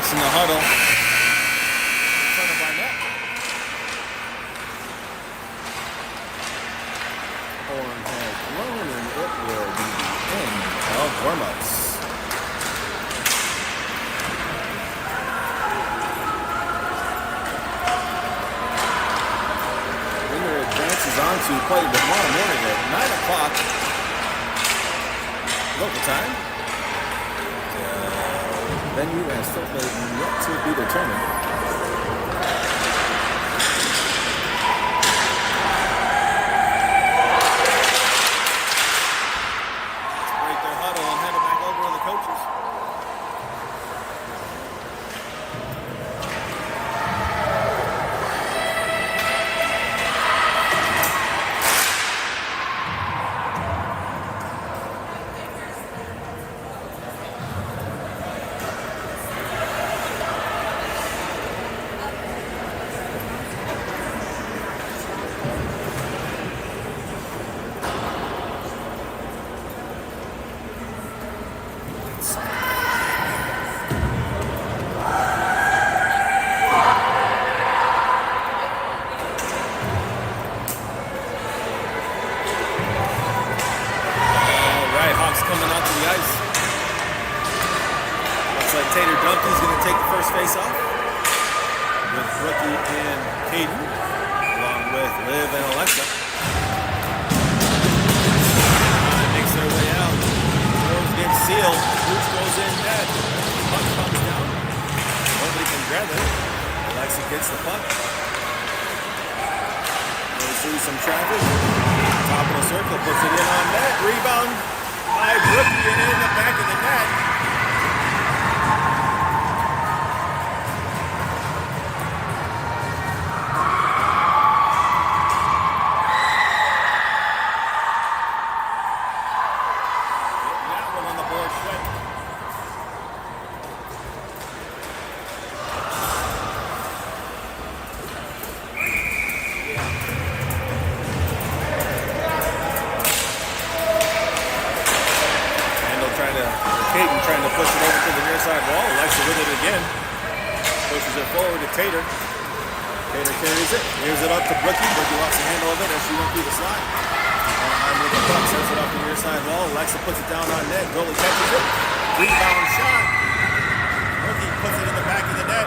Hawks in the huddle. In front of our net. Horn has blown, and it will be the end of warm-ups. Winner advances on to play tomorrow morning at 9 o'clock local time. Venue has still yet to be determined. Let's break their huddle and hand it back over to the coaches. Duncan's going to take the first face off with Brookie and Hayden, along with Liv and Alexa. Makes their way out. Throws gets sealed. Bruce goes in net. Puck comes down. Nobody can grab it. Alexa gets the puck. Goes through some traffic. Top of the circle, puts it in on net. Rebound by Brookie and in the back of the net. Trying to push it over to the near side wall. Alexa with it again. Pushes it forward to Tater. Tater carries it. Gives it up to Brookie. Brookie lost the handle of it as she went through the slide. Anaheim with the puck. Sends it up the near side wall. Alexa puts it down on net. Goalie catches it. Rebound shot. Brookie puts it in the back of the net.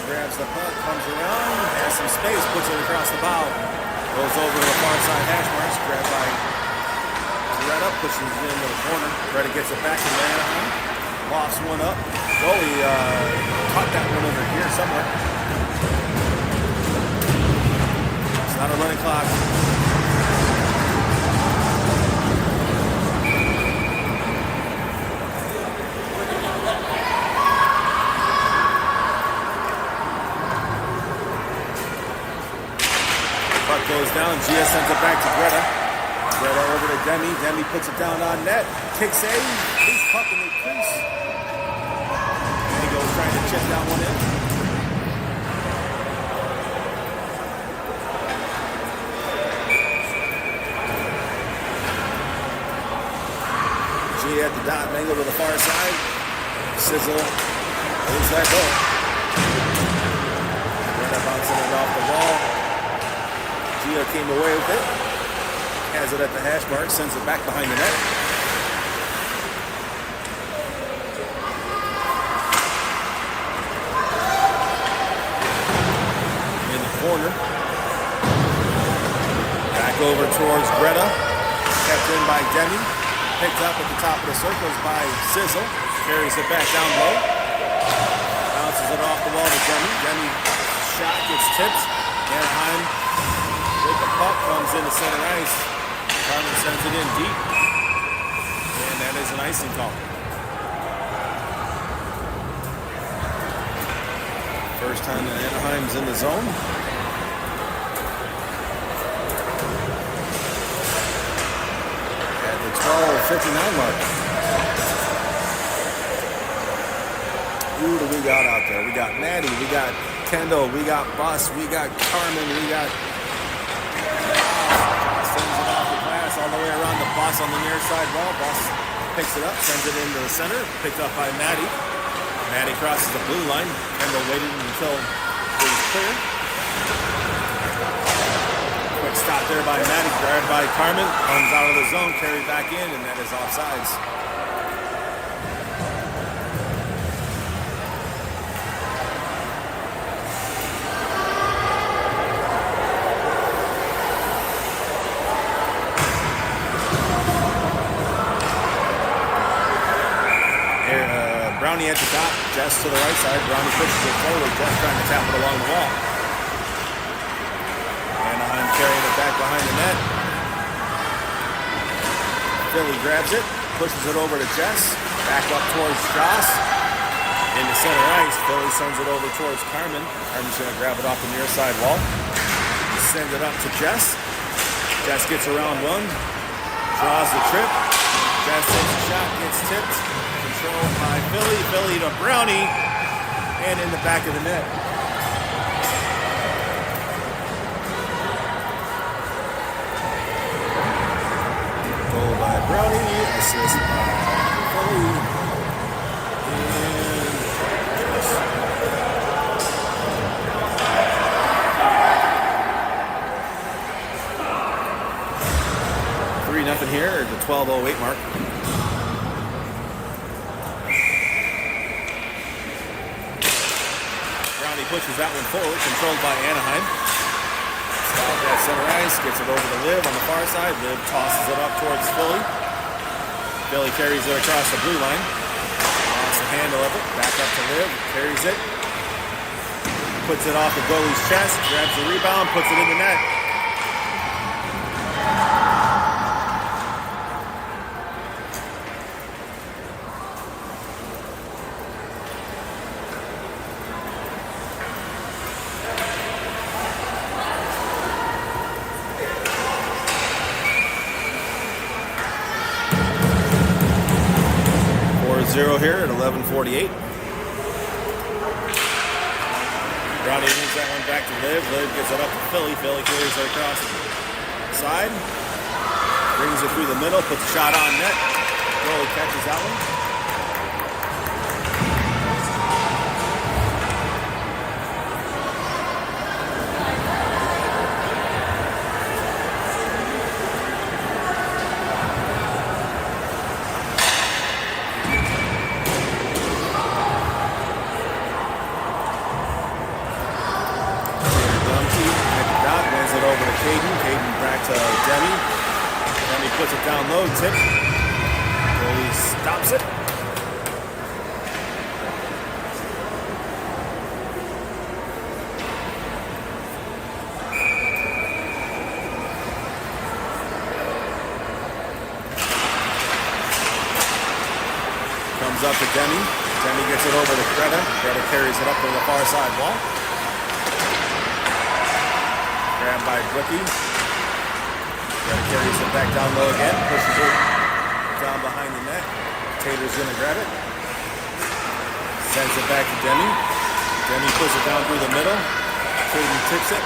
Grabs the puck, comes around, has some space, puts it across the bow. Goes over to the far side hash marks, grabbed by Greta, pushes it into the corner. Greta gets it back to Anaheim. Lofts one up. Goalie caught that one over here somewhere. It's not a running clock. Goes down, Gia sends it back to Greta. Greta over to Demi. Demi puts it down on net. Kick save. Loose puck in the crease. Diego trying to chip that one in. Gia at the dot, Mangle to the far side. Sizzle. Leaves that goal. Greta bouncing it off the wall. Gia came away with it, has it at the hash mark, sends it back behind the net. In the corner. Back over towards Greta. Kept in by Demi. Picked up at the top of the circles by Sizzle. Carries it back down low. Bounces it off the wall to Demi. Demi shot gets tipped. Anaheim with the puck comes into center ice. Carmen sends it in deep. And that is an icing call. First time that Anaheim's in the zone. At the 12:59 mark. Who do we got out there? We got Maddie, we got Kendall, we got Bus, we got Carmen, we got sends it off the glass all the way around the Bus on the near side wall. Bus picks it up, sends it into the center, picked up by Maddie. Maddie crosses the blue line. Kendall waited until it was clear. Quick stop there by Maddie, grabbed by Carmen, comes out of the zone, carried back in, and that is offsides. Brownie at the top, Jess to the right side. Brownie pushes it forward, Jess trying to tap it along the wall. Anaheim carrying it back behind the net. Philly grabs it, pushes it over to Jess. Back up towards Joss. Into center ice, Philly sends it over towards Carmen. Carmen's going to grab it off the near side wall. Send it up to Jess. Jess gets around one. Draws the trip. Jess takes a shot, gets tipped. Controlled by Philly. Philly to Brownie. And in the back of the net. Goal by Brownie. Assist by Philly. And 3-0 here at the 12:08 mark. Pushes that one forward, controlled by Anaheim. Stop at center ice, gets it over to Liv on the far side. Liv tosses it up towards Philly. Philly carries it across the blue line. Lost the handle of it, back up to Liv, carries it. Puts it off the goalie's chest, grabs the rebound, puts it in the net. Zero here at 11:48. Brownie moves that one back to Liv. Liv gets it up to Philly. Philly carries it across the side. Brings it through the middle. Puts a shot on net. Goalie catches that one. Puts it down low, tip. Goalie stops it. Comes up to Demi. Demi gets it over to Greta. Greta carries it up to the far side wall. Grabbed by Brookie. Greta carries it back down low again, pushes it down behind the net. Tater's going to grab it. Sends it back to Demi. Demi puts it down through the middle. Caden tips it.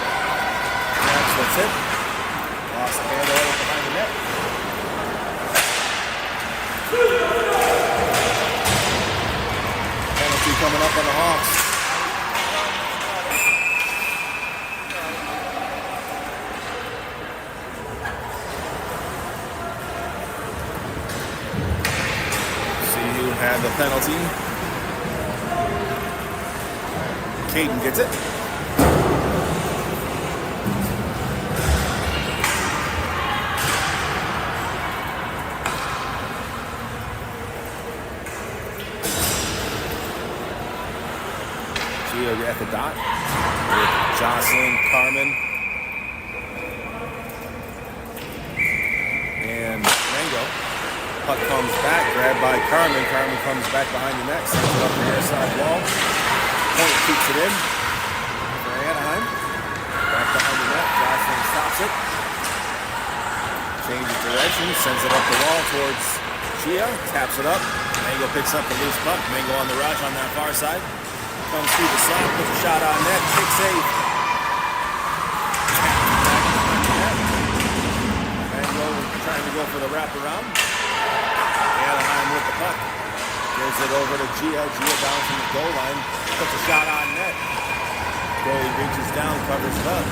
Grabs the tip. Lost the handle behind the net. Penalty coming up on the Hawks. Had the penalty. Caden gets it. Gio at the dot with Jocelyn, Carmen, and Mango. Puck comes back, grabbed by Carmen. Carmen comes back behind the net, sends it up the near side wall. Point keeps it in. gets it. Changes direction, sends it up the wall towards Gia, taps it up. Mango picks up the loose puck. Mango on the rush on that far side. Comes through the slot, puts a shot on net, big save. Mango trying to go for the wraparound. Anaheim with the puck. Gives it over to Gia. Gia down from the goal line. Puts a shot on net. Goalie reaches down, covers it up.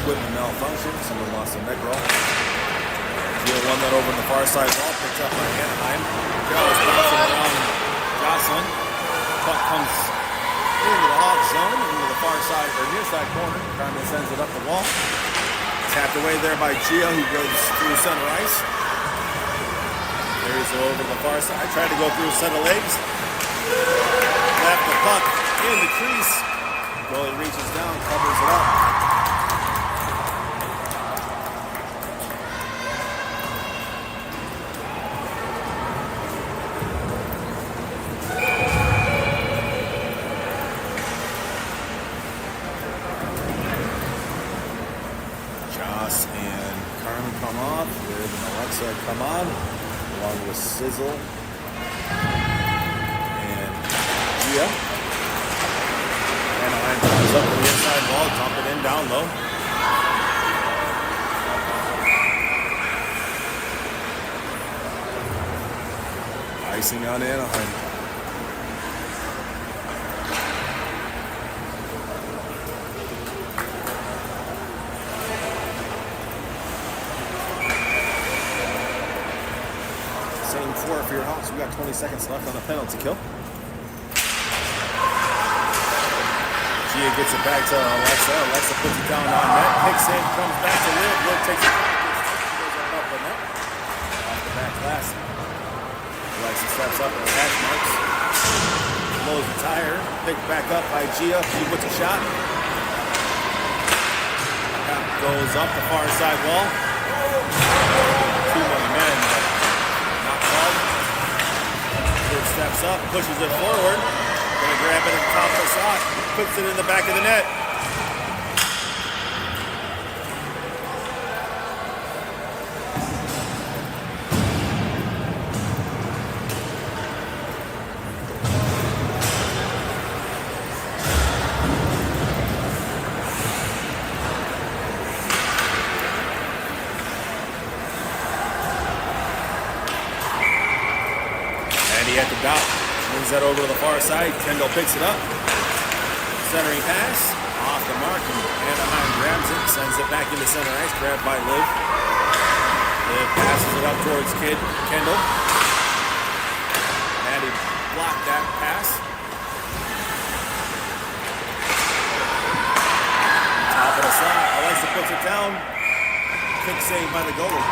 Equipment malfunction. Someone lost a neck roll. Gia won that over on the far side wall. Picked up by Anaheim. Joe's bouncing around Jocelyn. Puck comes into the hog zone, into the far side or near side corner. Carmen sends it up the wall. Tapped away there by Gia, who goes through center ice. Carries it over to the far side. Tried to go through a set of legs. Left the puck in the crease. Goalie reaches down, covers it up. Joss and Carmen come off, Liv and Alexa come on, along with Sizzle and Gia. Anaheim comes up to the inside wall, dump it in down low. Icing on Anaheim. Same four for your Hawks. We got 20 seconds left on the penalty kill. Gia gets it back to Alexa. Alexa puts it down on net. Picks in, comes back to Liv. Liv takes it back. Goes up the net. Off the back glass. Alexa steps up and hash marks. Blows the tire. Picked back up by Gia. She puts a shot. Goes up the far side wall. Too many men, but not called. Liv steps up, pushes it forward. Gonna grab it at the top of the slot. Puts it in the back of the net. Andy at the dot. Moves that over to the far side. Kendall picks it up. Centering pass. Off the mark. And Anaheim grabs it. Sends it back into center ice. Grabbed by Liv. Liv passes it up towards Kendall. Andy blocked that pass. Top of the slot. Alexa puts it down. Quick save by the goalie.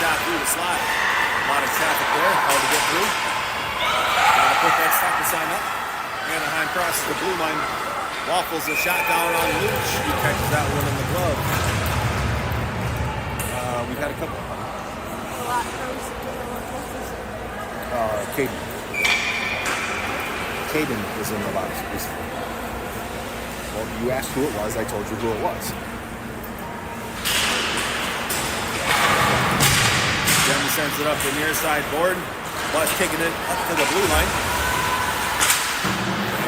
Shot through the slot. A lot of traffic there. Hard to get through. Gotta put that stop sign up. Anaheim crosses the blue line. Waffles a shot down on Luch. He catches that one in the glove. We've had a couple. Caden was in the box recently. Well, you asked who it was. I told you who it was. Demi sends it up the near side board. Bus kicking it up to the blue line.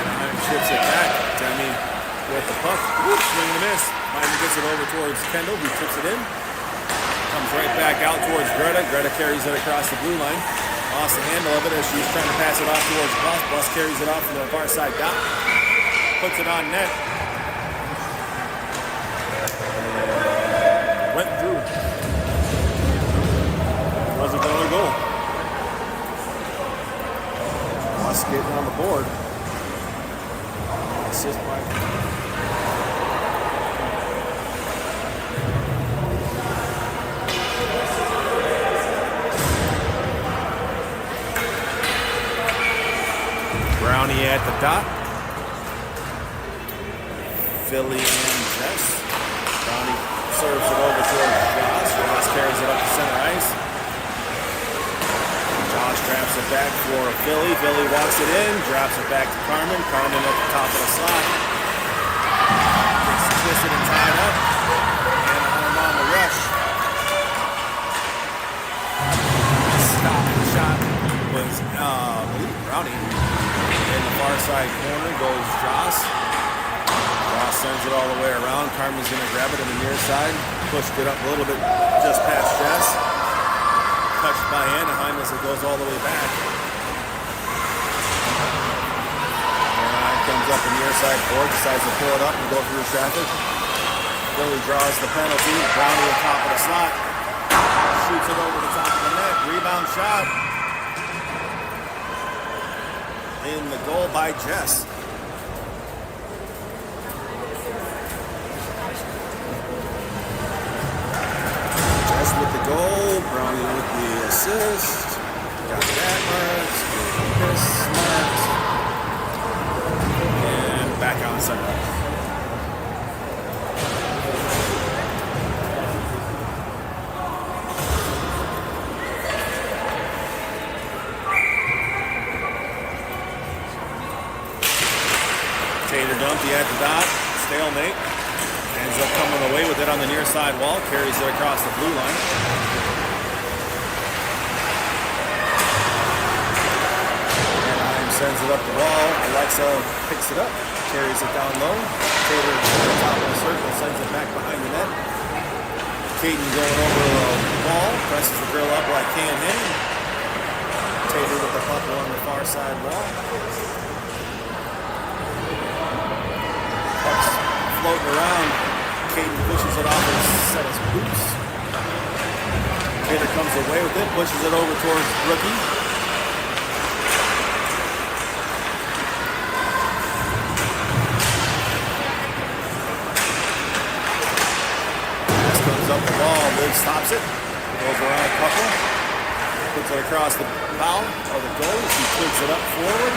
Anaheim chips it back. Demi with the puck. Whoop, swing and a miss. Minor gets it over towards Kendall, who chips it in. Comes right back out towards Greta. Greta carries it across the blue line. Lost the handle of it as she's trying to pass it off towards Bus. Bus carries it off from the far side dot. Puts it on net. And went through. Wasn't going to go. Bus getting on the board. Assist by Brownie at the dot. Philly and Jess. Brownie serves it over to Josh. Josh carries it up to center ice. Josh traps it back for Philly. Philly walks it in, drops it back to Carmen. Carmen at the top of the slot. Gets twisted and tied up. Anaheim on the rush. Stop the shot was Brownie. In the far side corner goes Joss. Joss sends it all the way around. Carmen's going to grab it on the near side. Pushed it up a little bit just past Jess. Touched by Anaheim as it goes all the way back. Anaheim comes up the near side board, decides to pull it up and go through traffic. Philly draws the penalty. Brownie on top of the slot. Shoots it over the top of the net. Rebound shot. In the goal by Jess. Jess with the goal, Brownie with the assist. Got that marks, this marks, and back on center. Tater Dumpy at the dot, stalemate. Ends up coming away with it on the near side wall, carries it across the blue line. Anaheim sends it up the wall. Alexa picks it up, carries it down low. Tater to the top of the circle, sends it back behind the net. Caden going over the wall, presses the grill up like can him. Tater with the puck along the far side wall. Puck's floating around. Caden pushes it off and set his boots. Tater comes away with it, pushes it over towards Rookie. Pass comes up the wall, Liv stops it. Goes around a couple. Puts it across the bow of the goal. She twigs it up forward.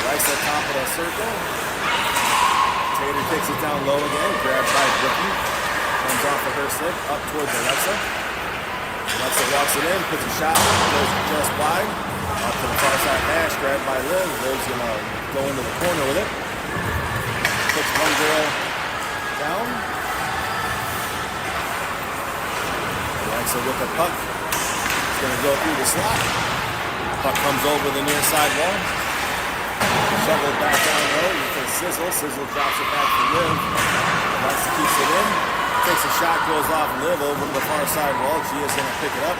Right at the top of the circle. Tater takes it down low again, grabbed by Brookie, comes off of her stick, up towards Alexa. Alexa walks it in, puts a shot, goes just wide, up to the far side hash, grabbed by Liv. Liv's going to go into the corner with it. Puts one girl down. Alexa with the puck. It's going to go through the slot. Puck comes over the near side wall. Shoveled back down low with Sizzle. Sizzle drops it back to Liv. Alexa keeps it in. Takes a shot, goes off Liv over to the far side wall. Gia's going to pick it up.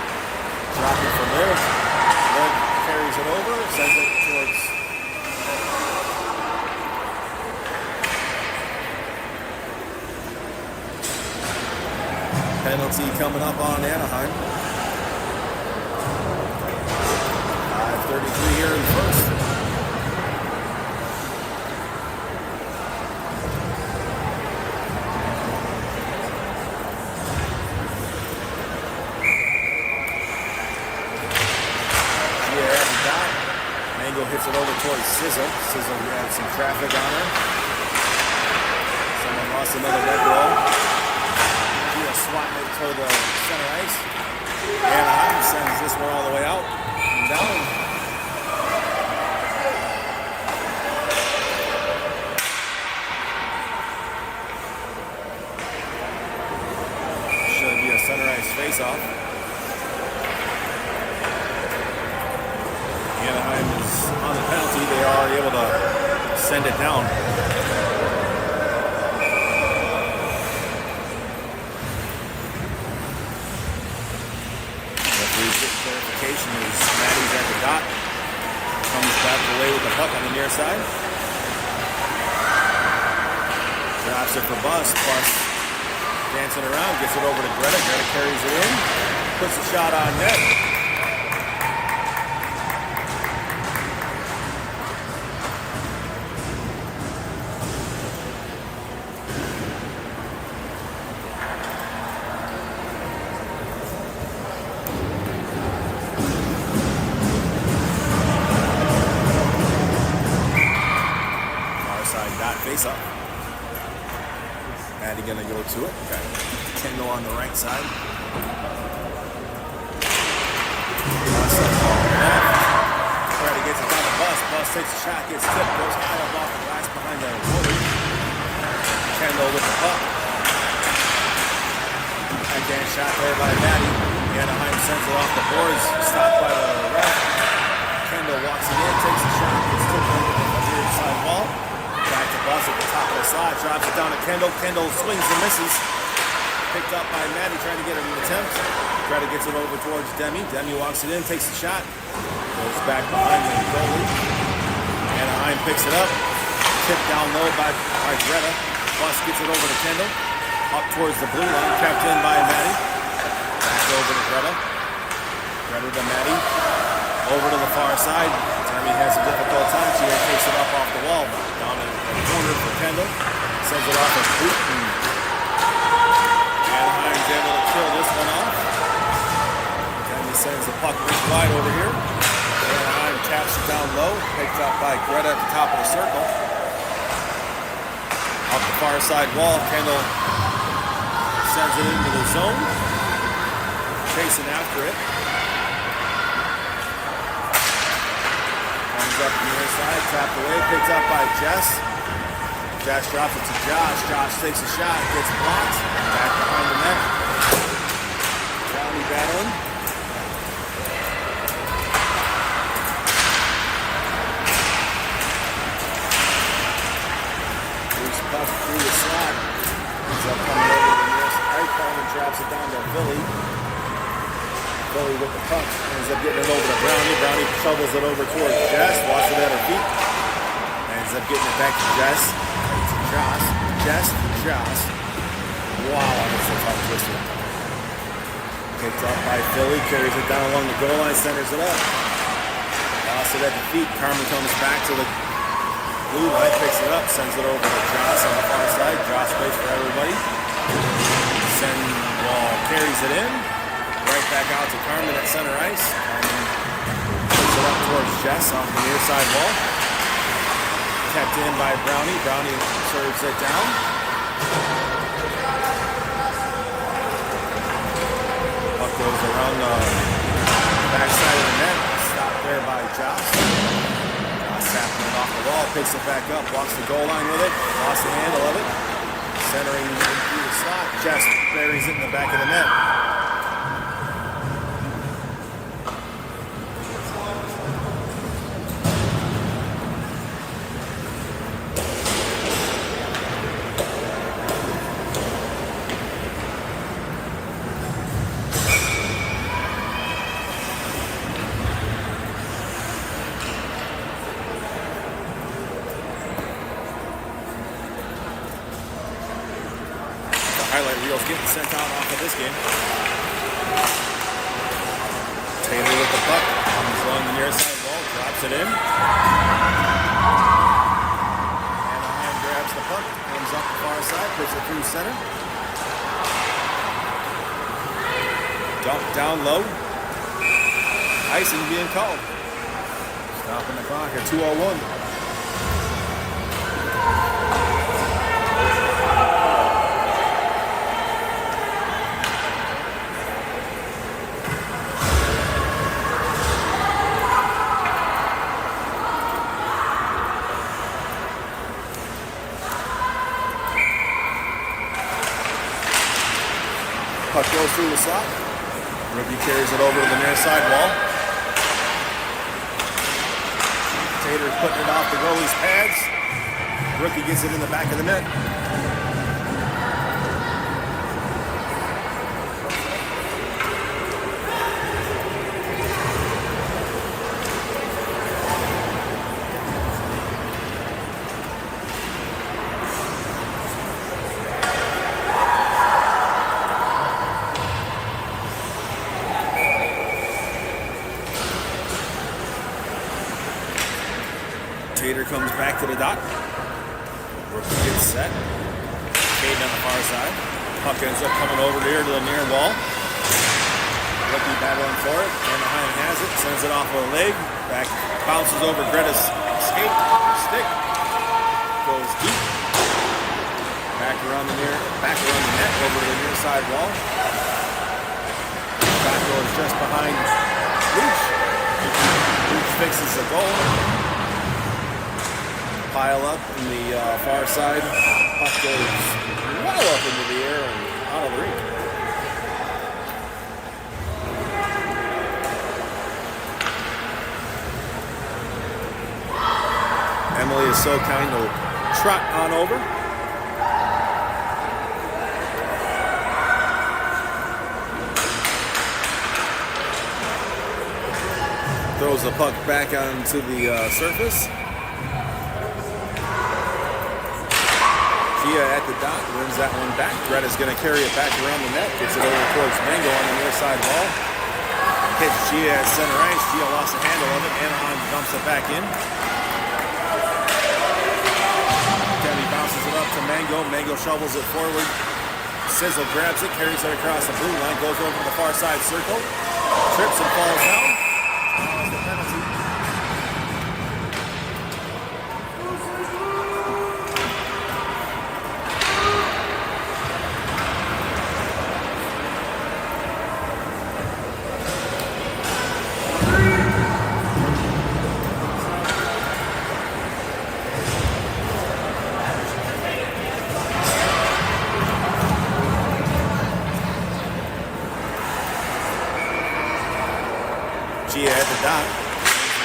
Drop it for Liv. Liv carries it over, sends it towards penalty coming up on Anaheim. 5:33 here in the first. Hits it over towards Sizzle. Sizzle had some traffic on her. Someone lost another red roll. Gia swatting it to the center ice. Anaheim sends this one all the way out and down. Should be a center ice face-off. Anaheim is on the penalty. They are able to send it down. Referee's clarification is Maddie's at the Drops it for Bus. Bus dancing around, gets it over to Greta. Greta carries it in, puts the shot on net. Face up. Maddie gonna go to it. Okay. Kendall on the right side. Freddy gets it down the Bus. Bus takes a shot, gets tipped, goes high up off the glass behind the goalie. Kendall with the puck. Backhand shot there by Maddie. Anaheim sends it off the boards. Stopped by the ref. Kendall walks it in, takes a shot, gets tipped over the near side wall. Back to Bus at the top of the slot, drops it down to Kendall. Kendall swings and misses. Picked up by Maddie, trying to get an attempt. Greta gets it over towards Demi. Demi walks it in, takes the shot. Goes back behind the goalie. Anaheim picks it up. Tipped down low by Greta. Bus gets it over to Kendall. Up towards the blue line, kept in by Maddie. Back over to Greta. Greta to Maddie. Over to the far side. Demi has a difficult time. She takes it up off the wall. Down in the corner for Kendall. Sends it off a boot. Anaheim's able to kill this one off. Demi sends the puck wide over here. Anaheim taps it down low. Picked up by Greta at the top of the circle. Up the far side wall. Kendall sends it into the zone. Chasing after it. Up the near side, tapped away, picked up by Jess. Jess drops it to Josh. Josh takes a shot, gets blocked. Back behind the net. Brownie battling. Loose puck through the slot. Ends up coming over to the nearest right corner and drops it down to Billy. Billy with the puck, ends up getting it over to Brownie. Brownie shovels it over towards Jess, lost it at her feet. Ends up getting it back to Jess. To Josh. Jess to Josh. Wow, that's a tough twister. Picked up by Philly, carries it down along the goal line, centers it up. Lost it at the feet. Carmen comes back to the blue line, picks it up, sends it over to Josh on the far side. Josh waits for everybody. Carries it in. Right back out to Carmen at center ice. Carmen puts it up towards Jess off the near side wall. Kept in by Brownie. Brownie serves it down. Puck goes around the backside of the net. Stopped there by Josh. Josh tapping it off the wall. Picks it back up. Walks the goal line with it. Lost the handle of it. Centering through the slot. Jess buries it in the back of the net. Highlight reels getting sent out off of this game. Taylor with the puck, comes along the near side wall, drops it in. Anaheim grabs the puck, comes up the far side, puts it through center. Dump down low. Icing being called. Stopping the clock at 2:01. Puck goes through the slot. Rookie carries it over to the near side wall. Tater's putting it off the goalie's pads. Rookie gets it in the back of the net. set. Caden on the far side. Puck ends up coming over here to the near wall. Rookie battling for it. Anaheim has it. Sends it off of a leg. Back bounces over Greta's skate. Stick. Goes deep. Back around the net. Over to the near side wall. Back goes just behind Luch. Luch fixes the goal. Pile up in the far side. Puck goes well up into the air and out of the rink. Emily is so kind to trot on over. Throws the puck back onto the surface. Gia at the dot, wins that one back. Greta's going to carry it back around the net. Gets it over towards Mango on the near side wall. Hits Gia at center ice. Gia lost the handle of it. Anaheim dumps it back in. Debbie bounces it up to Mango. Mango shovels it forward. Sizzle grabs it, carries it across the blue line, goes over to the far side circle. Trips and falls down. Draws the penalty. Gia at the dot.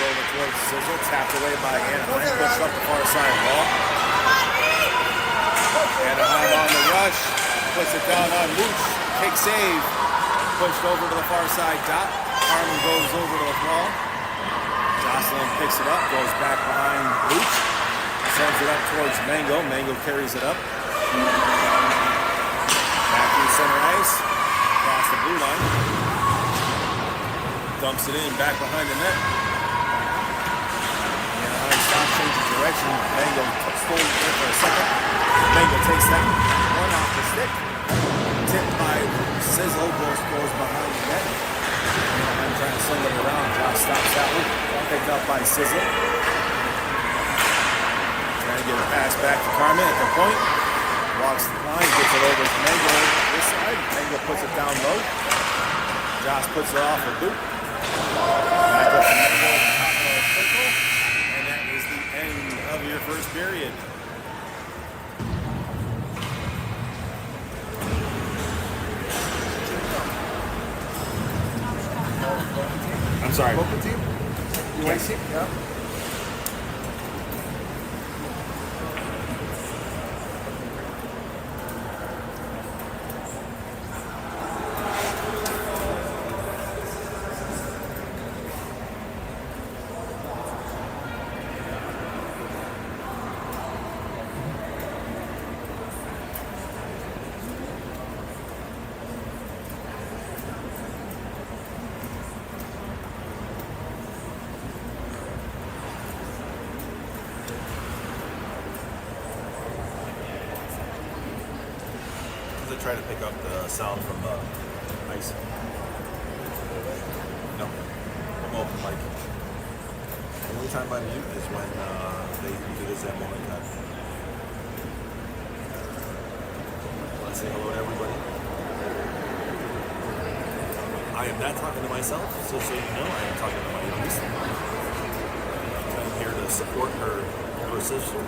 Over towards Sizzle. Tapped away by Anaheim. Pushed up the far side wall. Anaheim on the rush. Puts it down on Luch. Kick save. Pushed over to the far side dot. Harlan goes over to the wall. Jocelyn picks it up. Goes back behind Luch. Sends it up towards Mango. Mango carries it up. Back to center ice. Across the blue line. Dumps it in, back behind the net. Anaheim stops, changes direction. Mango stolen there for a second. Mango takes that one off the stick. Tipped by Sizzle, goes behind the net. Anaheim trying to send it around. Josh stops that one. Picked up by Sizzle. Trying to get a pass back to Carmen at the point. Walks the line, gets it over to Mango this side. Mango puts it down low. Josh puts it off a boot. Back up to Mango at the top of the circle, and that is the end of your first period. I'm sorry. Local team? Yes. Yeah. Try to pick up the sound from the ice. No, I'm open mic. The only time I mute is when they do this at moment time. Want to say hello to everybody? I am not talking to myself, so you know I am talking to my youngest. I'm here to support her older sister.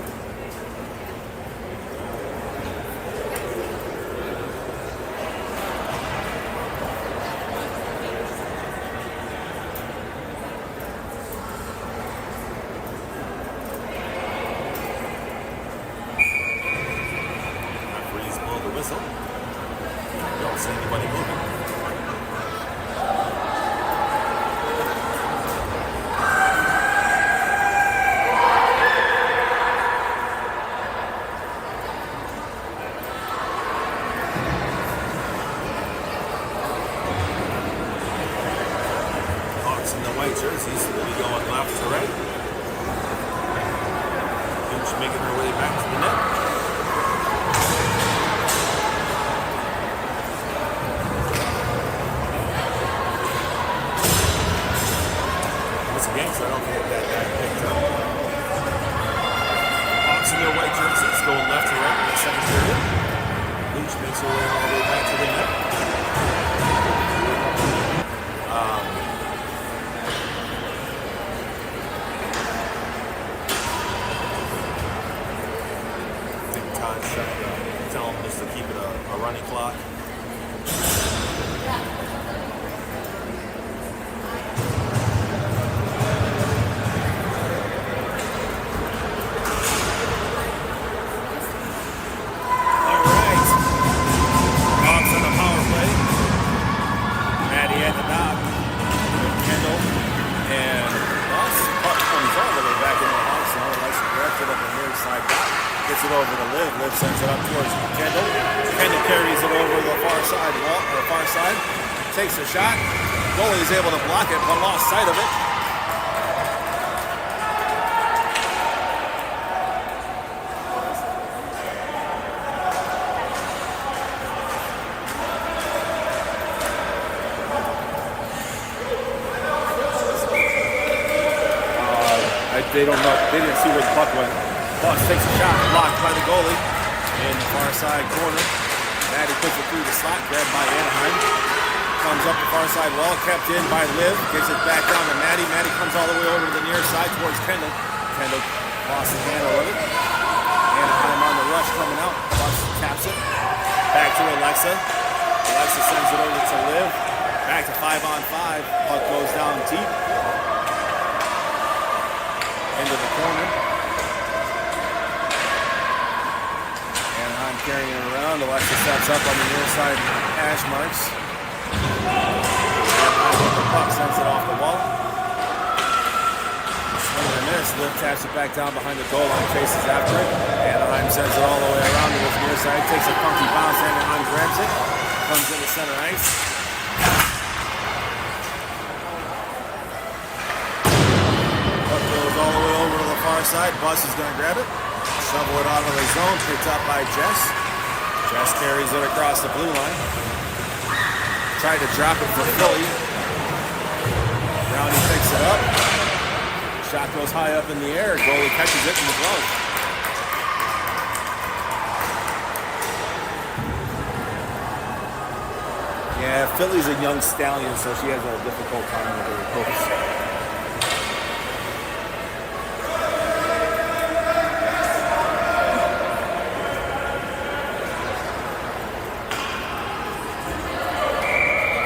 Don't see anybody moving. Hawks in the white jerseys will be going left to right. Finch making her way back to the net. makes her way all the way back to the net. I think Todd should tell him just to keep it a running clock. Gets it over to Liv. Liv sends it up towards Kendall. Kendall carries it over the far side wall, or far side. Takes a shot. Goalie is able to block it, but lost sight of it. They don't know. They didn't see where the puck went. Bucks takes a shot, blocked by the goalie in the far side corner. Maddie puts it through the slot, grabbed by Anaheim. Comes up the far side wall, kept in by Liv. Gives it back down to Maddie. Maddie comes all the way over to the near side towards Kendall. Kendall lost the handle of it. Anaheim on the rush coming out. Bucks taps it. Back to Alexa. Alexa sends it over to Liv. Back to 5-on-5. Puck goes down deep. Into the corner. Anaheim carrying it around. Alexa steps up on the near side hash marks. Anaheim with the puck, sends it off the wall. Swing and a miss. Liv taps it back down behind the goal line, chases after it. Anaheim sends it all the way around to his near side. Takes a funky bounce. Anaheim grabs it. Comes into center ice. All the way over to the far side. Bus is going to grab it. Shovel it out of the zone. Picked up by Jess. Jess carries it across the blue line. Tried to drop it for Philly. Brownie picks it up. Shot goes high up in the air. Goalie catches it in the glove. Yeah, Philly's a young stallion, so she has a difficult time with her post.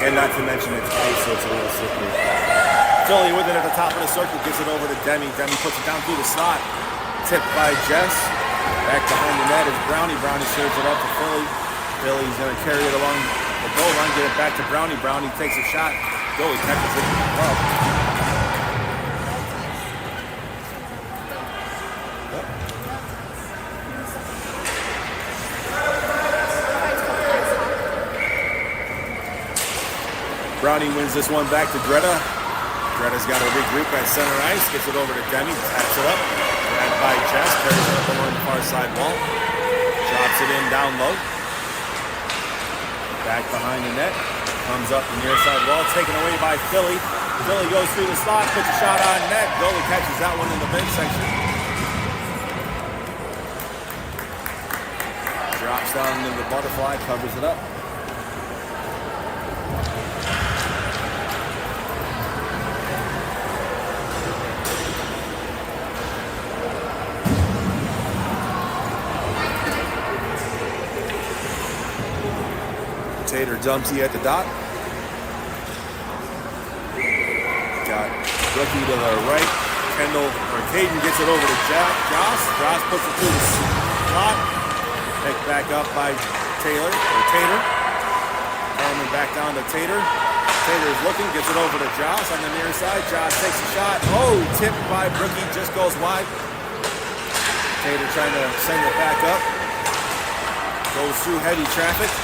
And not to mention it's ice, so it's a little slippery. Philly with it at the top of the circle, gives it over to Demi. Demi puts it down through the slot. Tipped by Jess. Back behind the net is Brownie. Brownie serves it up to Philly. Philly's going to carry it along the goal line, get it back to Brownie. Brownie takes a shot. Goalie catches it in the glove. Brownie wins this one back to Greta. Greta's got to regroup at center ice. Gets it over to Demi. Taps it up. Grabbed by Jess. Carries it up along the far side wall. Drops it in down low. Back behind the net. Comes up the near side wall. Taken away by Philly. Philly goes through the slot. Puts a shot on net. Goalie catches that one in the bench section. Drops down into the butterfly. Covers it up. Tater Dumpsy at the dot. Got Rookie to the right. Kendall or Caden gets it over to Josh. Josh puts it through the slot. Picked back up by Taylor or Tater. Coming back down to Tater. Tater's looking, gets it over to Josh on the near side. Josh takes a shot. Oh, tipped by Rookie, just goes wide. Tater trying to send it back up. Goes through heavy traffic.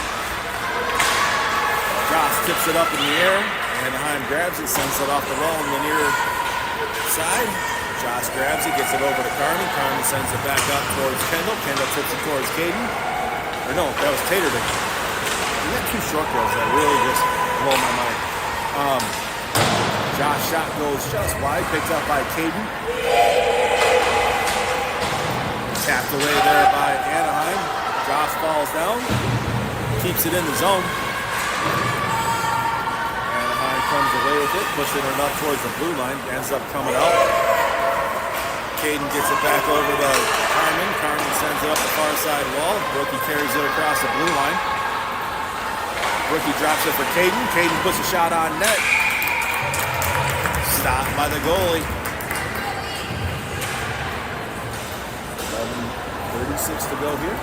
Josh tips it up in the air. Anaheim grabs it, sends it off the wall on the near side. Josh grabs it, gets it over to Carmen. Carmen sends it back up towards Kendall. Kendall tips it towards Caden. Or no, that was Tater. We got two short girls that really just blow my mind. Josh shot goes just wide, picked up by Caden. Tapped away there by Anaheim. Josh falls down. keeps it in the zone. Anaheim comes away with it, pushing it up towards the blue line. Ends up coming out. Caden gets it back over to Carmen. Carmen sends it up the far side wall. Rookie carries it across the blue line. Rookie drops it for Caden. Caden puts a shot on net. Stopped by the goalie. 11:36 to go here.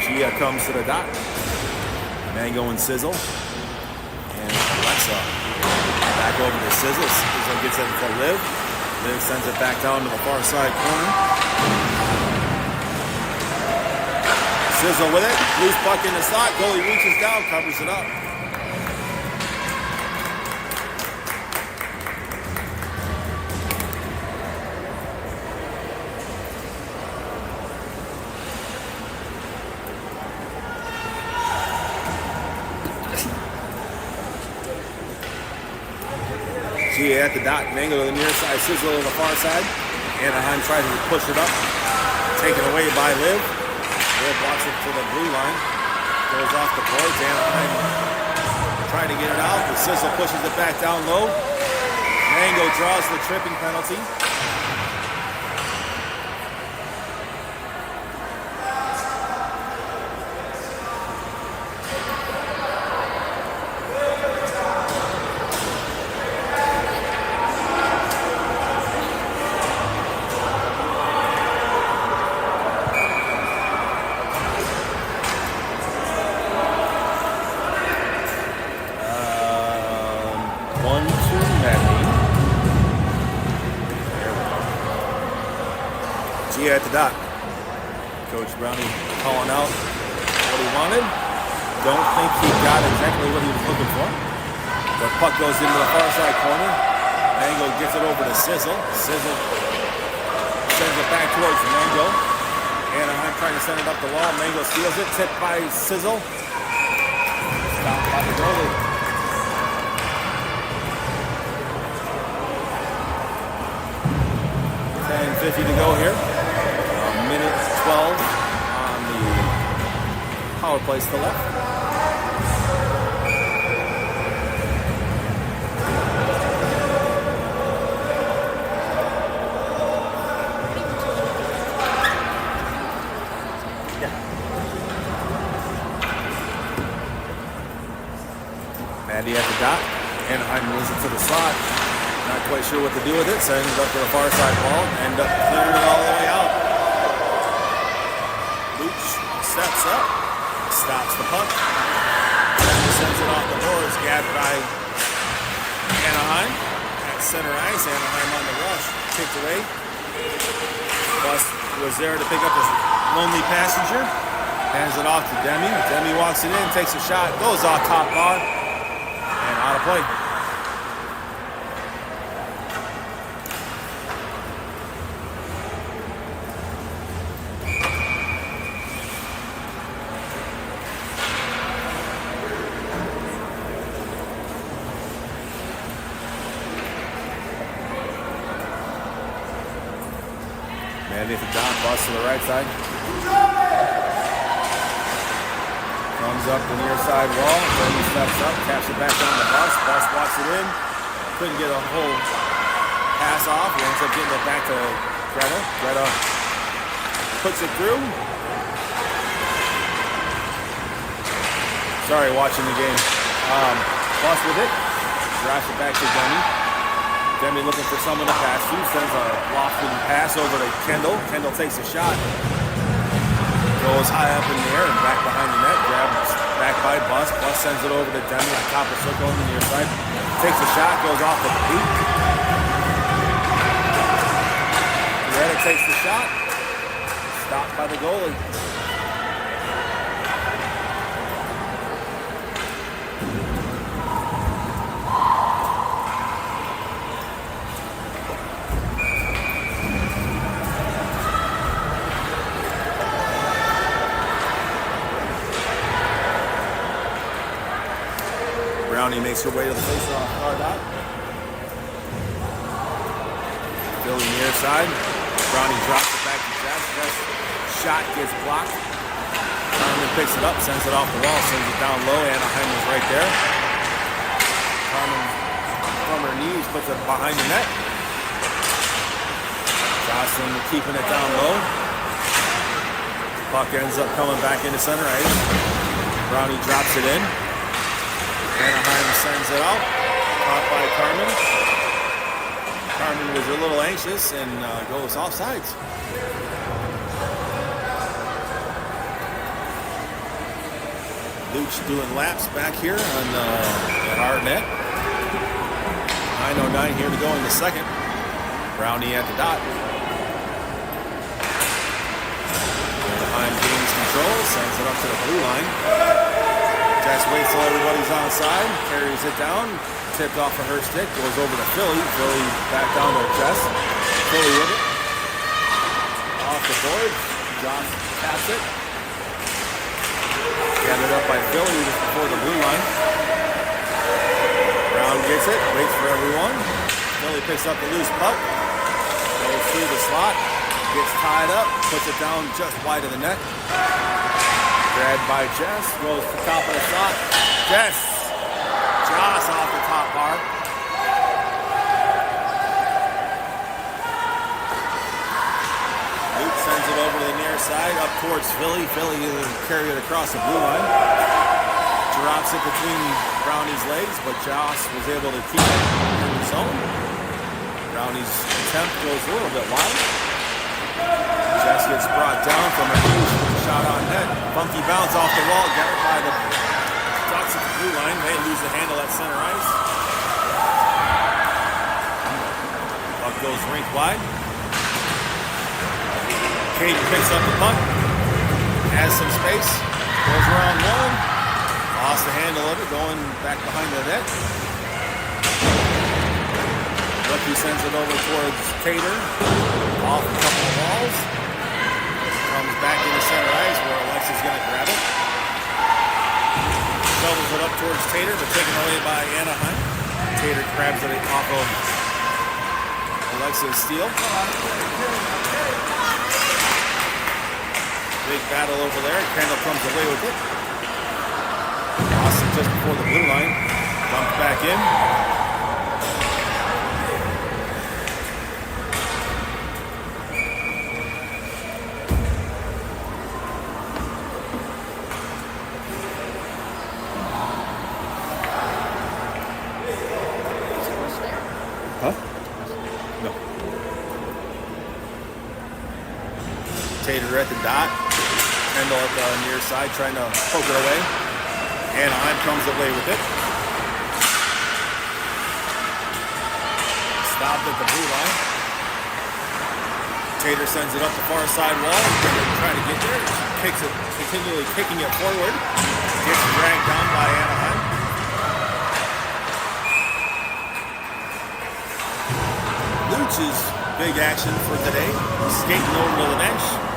Gia comes to the dot. Mango and Sizzle. And Alexa back over to Sizzle. Sizzle gets it to Liv. Liv sends it back down to the far side corner. Sizzle with it. Loose puck in the slot. Goalie reaches down, covers it up. Gia at the dot. Mango to the near side. Sizzle to the far side. Anaheim tries to push it up. Taken away by Liv. Liv blocks it to the blue line. Goes off the boards. Anaheim trying to get it out. The Sizzle pushes it back down low. Mango draws the tripping penalty. Gia at the dot. Coach Brownie calling out what he wanted. Don't think he got exactly what he was looking for. The puck goes into the far side corner. Mango gets it over to Sizzle. Sizzle sends it back towards Mango. Anaheim trying to send it up the wall. Mango steals it. Tipped by Sizzle. Stopped by the goalie. 10:50 to go here. Minute 12 on the power play still left. Maddie at the dot. Anaheim moves it to the slot. Not quite sure what to do with it. Sends it up to the far side wall. End up clearing it all the way out. Luch steps up. Stops the puck. Sends it off the boards. Gabbed by Anaheim. At center ice. Anaheim on the rush. Kicked away. Bus was there to pick up his lonely passenger. Hands it off to Demi. Demi walks it in. Takes a shot. Goes off top bar. And out of play. Mandy for John, bus to the right side. Comes up the near side wall. Then he steps up, taps it back on the bus. Bus walks it in. Couldn't get a whole pass off. He ends up getting it back to Greta. Greta puts it through. Sorry, watching the game. Bus with it. Drives it back to Demi. Demi looking for someone to pass to. Sends a lofted pass over to Kendall. Kendall takes a shot. Goes high up in the air and back behind the net. Grabs back by Bus. Bus sends it over to Demi on top of circle on the near side. Takes a shot. Goes off the boot. Greta takes the shot. Stopped by the goalie. Brownie makes her way to the face-off car dot. Philly near side. Brownie drops it back to Jess. Jess shot gets blocked. Carmen picks it up, sends it off the wall, sends it down low. Anaheim is right there. Carmen from her knees puts it behind the net. Jocelyn keeping it down low. Puck ends up coming back into center ice. Brownie drops it in. Anaheim sends it out. Caught by Carmen. Carmen was a little anxious and goes offsides. Luch doing laps back here on at our net. 9:09 here to go in the second. Brownie at the dot. Anaheim gains control, sends it up to the blue line. Jess waits till everybody's on side, carries it down, tipped off of her stick, goes over to Philly. Philly back down to Jess. Philly with it. Off the board. Josh taps it. Gathered up by Philly just before the blue line. Brown gets it, waits for everyone. Philly picks up the loose puck. Goes through the slot. Gets tied up, puts it down just wide of the net. Grabbed by Jess, goes to the top of the slot. Jess! Joss off the top bar. Luke sends it over to the near side, up towards Philly. Philly will carry it across the blue line. Drops it between Brownie's legs, but Joss was able to keep it in his zone. Brownie's attempt goes a little bit wide. Jess gets brought down from a huge shot on net. Funky bounce off the wall, got it by the Ducks at the blue line. They lose the handle at center ice. Puck goes rink wide. Kate picks up the puck, has some space, goes around one, lost the handle of it, going back behind the net. Lucky sends it over towards Tater, off a couple of balls. Comes back into center ice where Alexa's going to grab it. Shovels it up towards Tater, but taken away by Anaheim. Tater grabs it off of Alexa's steal. Big battle over there. Kendall comes away with it. Austin just before the blue line. Dumped back in. Tater at the dot. Kendall at the near side trying to poke it away. Anaheim comes away with it. Stopped at the blue line. Tater sends it up the far side wall. Trying to get there. Kicks it, continually kicking it forward. Gets dragged down by Anaheim. Luch's big action for today. Skating over to the bench.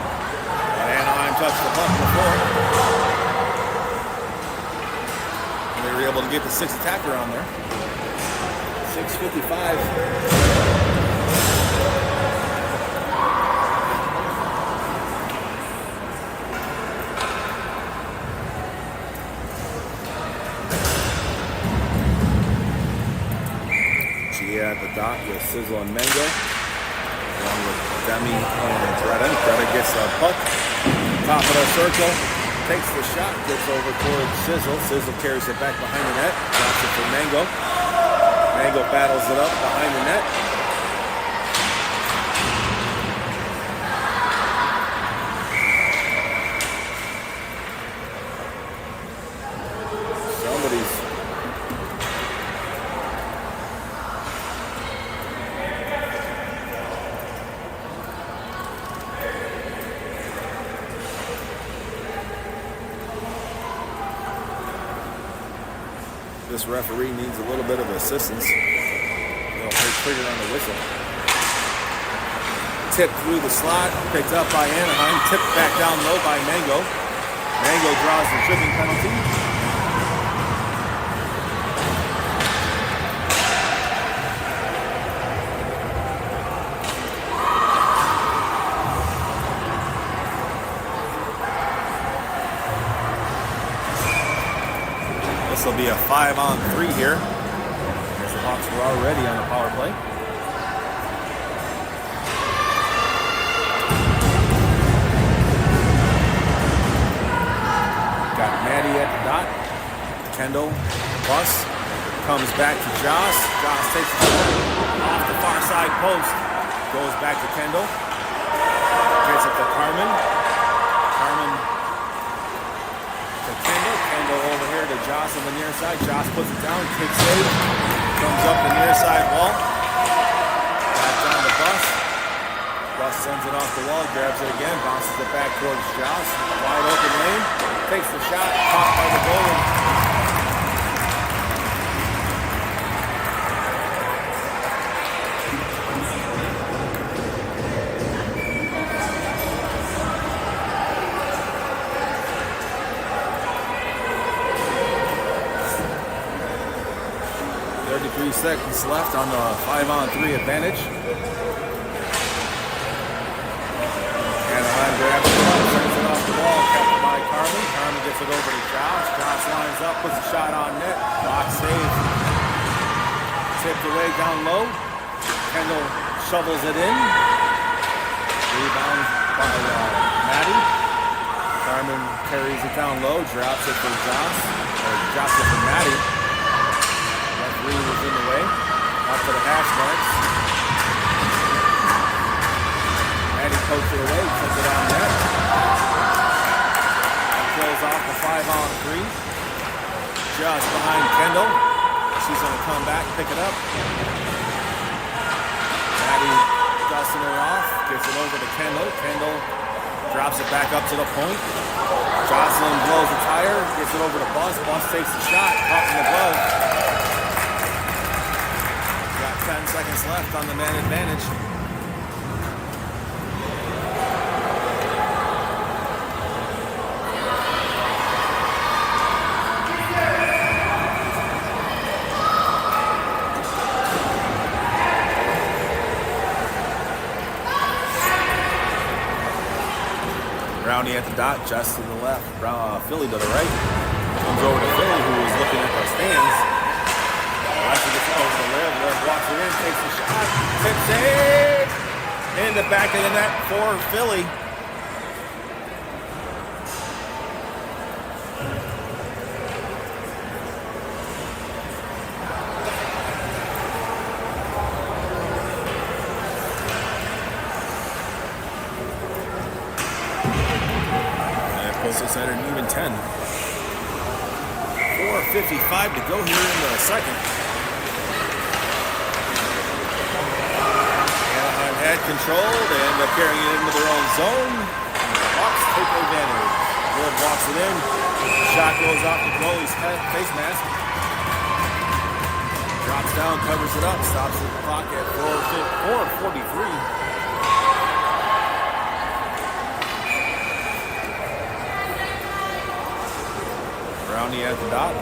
Anaheim touched the puck before. And they were able to get the sixth attacker on there. 6:55. Gia at the dot with Sizzle and Mango. Along with Demi and Greta. Greta gets the puck. Top of the circle, takes the shot, gets over towards Sizzle. Sizzle carries it back behind the net, drops it for Mango. Mango battles it up behind the net. Somebody's this referee needs a little bit of assistance. They'll trigger on the whistle. Tipped through the slot, picked up by Anaheim, tipped back down low by Mango. Mango draws the tripping penalty. it'll be a 5-on-3 here, as the Hawks were already on the power play. Got Maddie at the dot. Kendall, bus, comes back to Joss. Joss takes it off the far side post. Goes back to Kendall. Gets it to Carmen. Carmen to Kendall. Kendall over here to Joss on the near side. Joss puts it down, kicks save. Comes up the near side wall. Back down the bus. Bus sends it off the wall, grabs it again, bounces it back towards Joss. Wide open lane. Takes the shot, caught by the goalie. 33 seconds left on the 5-on-3 advantage. Anaheim grabs it up, sends it off the wall, kept by Carmen. Carmen gets it over to Josh. Josh lines up, puts a shot on net. Block save. Tipped away down low. Kendall shovels it in. Rebound by Maddie. Carmen carries it down low, drops it for Josh, or drops it for Maddie. Referee was in the way. Up to the hash marks. Maddie pokes it away, puts it on net. Kills off the 5-on-3. Just behind Kendall. She's going to come back, pick it up. Maddie dusting her off, gets it over to Kendall. Kendall drops it back up to the point. Jocelyn blows the tire, gets it over to Buzz. Buzz takes the shot, caught in the glove. Got 10 seconds left on the man advantage. Brownie at the dot, just to the left. Philly to the right. Comes over to Philly, who is looking at the stands. Lashley gets it over to Liv. Liv walks it in, takes the shot. Tips it in the back of the net for Philly. Puts us at an even 10. 4:55 to go here in the second. Anaheim had control. They end up carrying it into their own zone. And the Hawks take advantage. Wood walks it in. Shot goes off the goalie's face mask. Drops down, covers it up, stops the clock at 4:43. Brownie at the dot.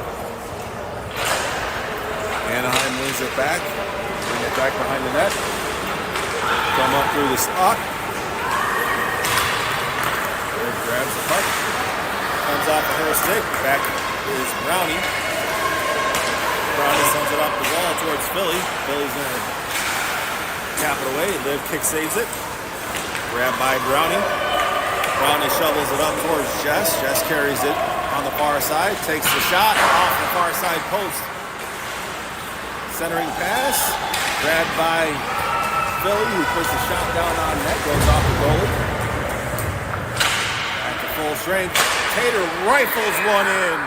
Anaheim wins it back. Bring it back behind the net. Come up through the slot. Grabs the puck. Comes off of her stick. Back is Brownie. Brownie sends it off the wall towards Philly. Philly's going to tap it away. Liv kick saves it. Grabbed by Brownie. Brownie shovels it up towards Jess. Jess carries it on the far side, takes the shot off the far side post. Centering pass, grabbed by Philly, who puts the shot down on net, goes off the goalie. At the full strength, Tater rifles one in.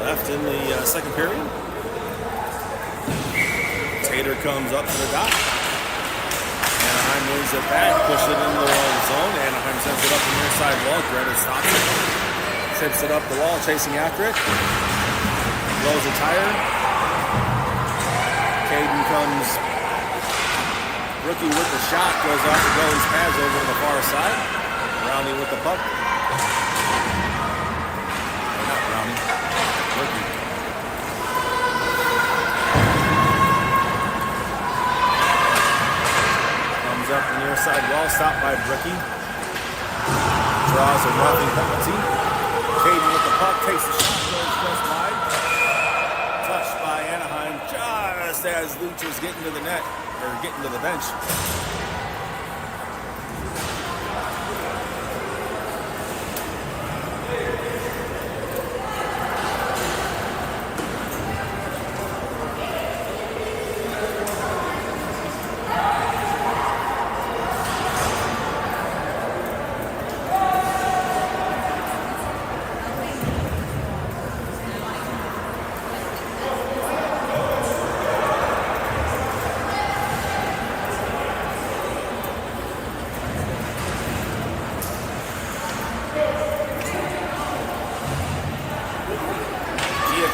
Left in the second period. Tater comes up to the dot. Anaheim wins it back, pushes it into their own zone. Anaheim sends it up the near side wall. Greta stops it. Tips it up the wall, chasing after it. Blows a tire. Caden comes Rookie with the shot goes off the goalie's pads over to the far side. Brownie with the puck. Not Brownie. Rookie. Comes up the near side wall, stopped by Rookie. Draws a roughing penalty. Caden with the puck, takes the shot, goes just wide. Touched by Anaheim just as Luch was getting to the net, or getting to the bench.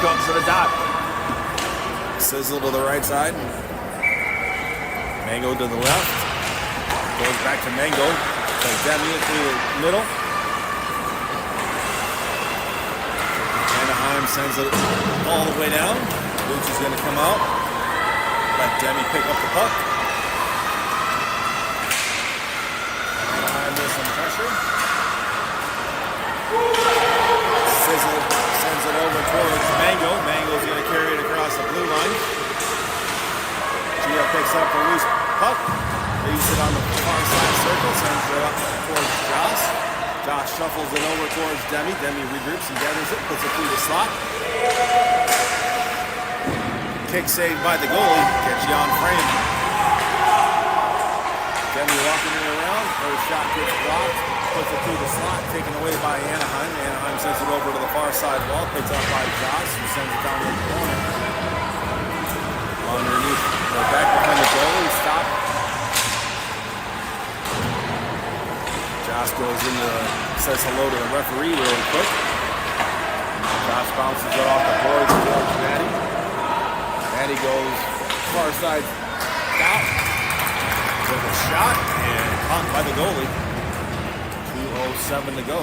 Comes to the dot. Sizzle to the right side. Mango to the left. Goes back to Mango. Takes Demi through the middle. Anaheim sends it all the way down. Luch is going to come out. Let Demi pick up the puck. Anaheim with some pressure. Sizzle sends it over towards Mango. Mango's going to carry it across the blue line. Gia picks up the loose puck. Leaves it on the far side circle. Sends it up towards Josh. Josh shuffles it over towards Demi. Demi regroups and gathers it. Puts it through the slot. Kick saved by the goalie. Gets you on frame. Demi walking it around. First shot gets blocked. Puts it through the slot, taken away by Anaheim. Anaheim sends it over to the far side wall, picked up by Josh, who sends it down to the corner. Underneath, they're back behind the goalie, stop. Josh goes in, says hello to the referee really quick. Josh bounces it off the boards towards Maddie. Maddie goes far side, stop. With a shot, and caught by the goalie. 2:07 to go.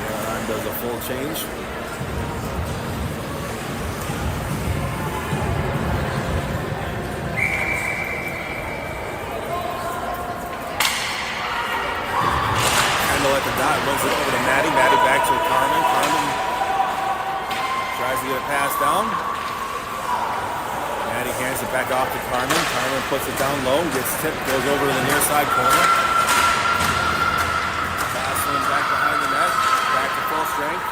Anaheim does a full change. Kendall at the dot, runs it over to Maddie. Maddie back to Carmen. Carmen tries to get a pass down. Maddie hands it back off to Carmen. Carmen puts it down low, gets tipped, goes over to the near side corner. Jocelyn back behind the net, back to full strength.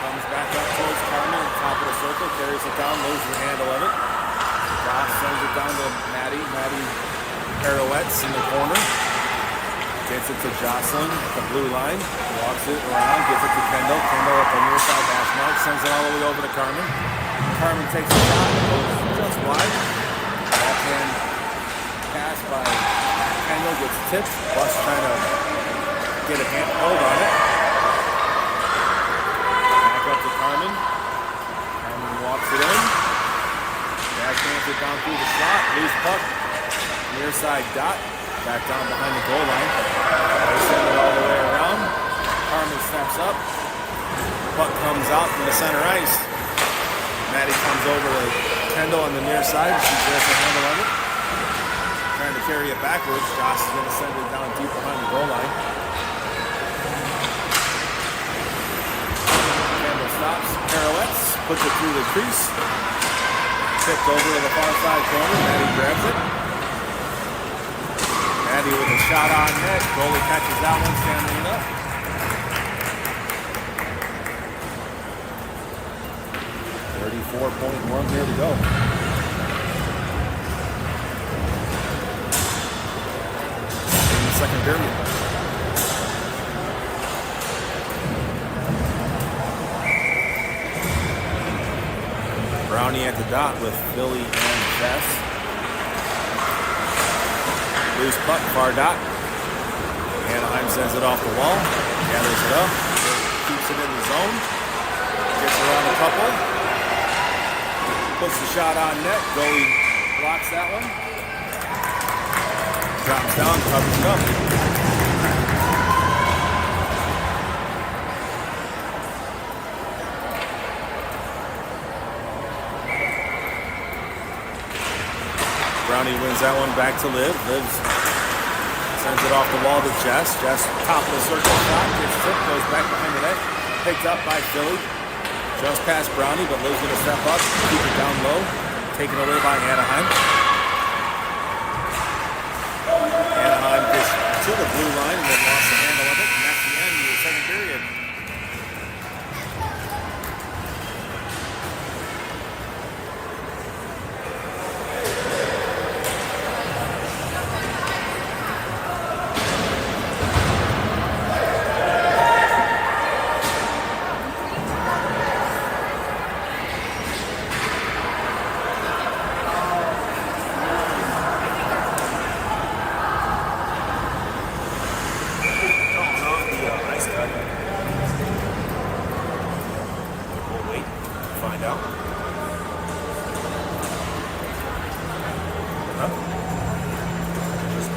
Comes back up towards Carmen, top of the circle, carries it down, loses the handle of it. Josh sends it down to Maddie. Maddie pirouettes in the corner. Gets it to Jocelyn, the blue line. Walks it around, gives it to Kendall. Kendall at the near side hash mark, sends it all the way over to Carmen. Carmen takes a shot, goes just wide. Backhand pass by Kendall, gets tipped. Buss trying to get a hold on it. Back up to Carmen. Carmen walks it in. Backhands it down through the slot. Loose puck. Near side dot. Back down behind the goal line. They send it all the way around. Carmen steps up. Puck comes out from the center ice. Maddie comes over to Kendall on the near side. She's there to handle of it. Trying to carry it backwards. Josh is going to send it down deep behind the goal line. Kendall stops, pirouettes, puts it through the crease. Tipped over to the far side corner. Maddie grabs it. Maddie with a shot on net. Goalie catches that one, standing up. .1 here to go. In the second period. Brownie at the dot with Philly and Jess. Loose puck, far dot. Anaheim sends it off the wall. Gathers it up. Keeps it in the zone. Gets around a couple. Puts the shot on net. Goalie blocks that one. Drops down, covers it up. Brownie wins that one back to Liv. Liv sends it off the wall to Jess. Jess, top of the circle shot, gets tipped, goes back behind the net. Picked up by Philly. Just past Brownie, but Liv's going to step up, keep it down low. Taken away by Anaheim. Anaheim gets to the blue line and then lost the handle of it. And that's the end of the second period.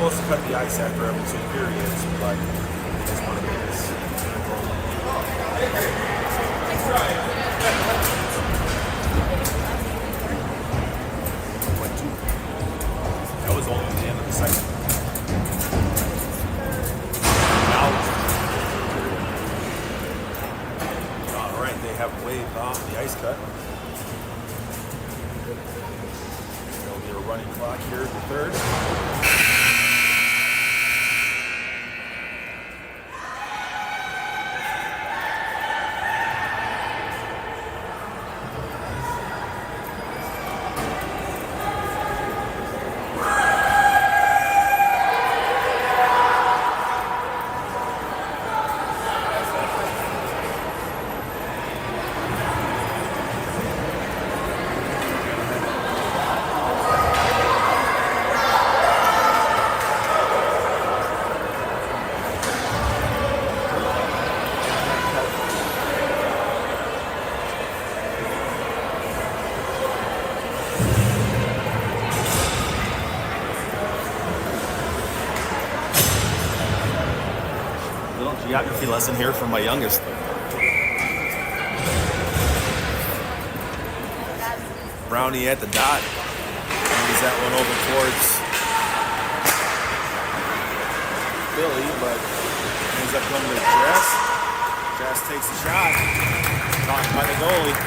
Supposed to cut the ice after every 2 periods, but it's one of these. That was only the end of the second. All right, they have waved off the ice cut. There'll be a running clock here in the third. Geography lesson here from my youngest. Brownie at the dot. Moves that one over towards Philly, but ends up going to Jess. Jess takes the shot. Caught by the goalie.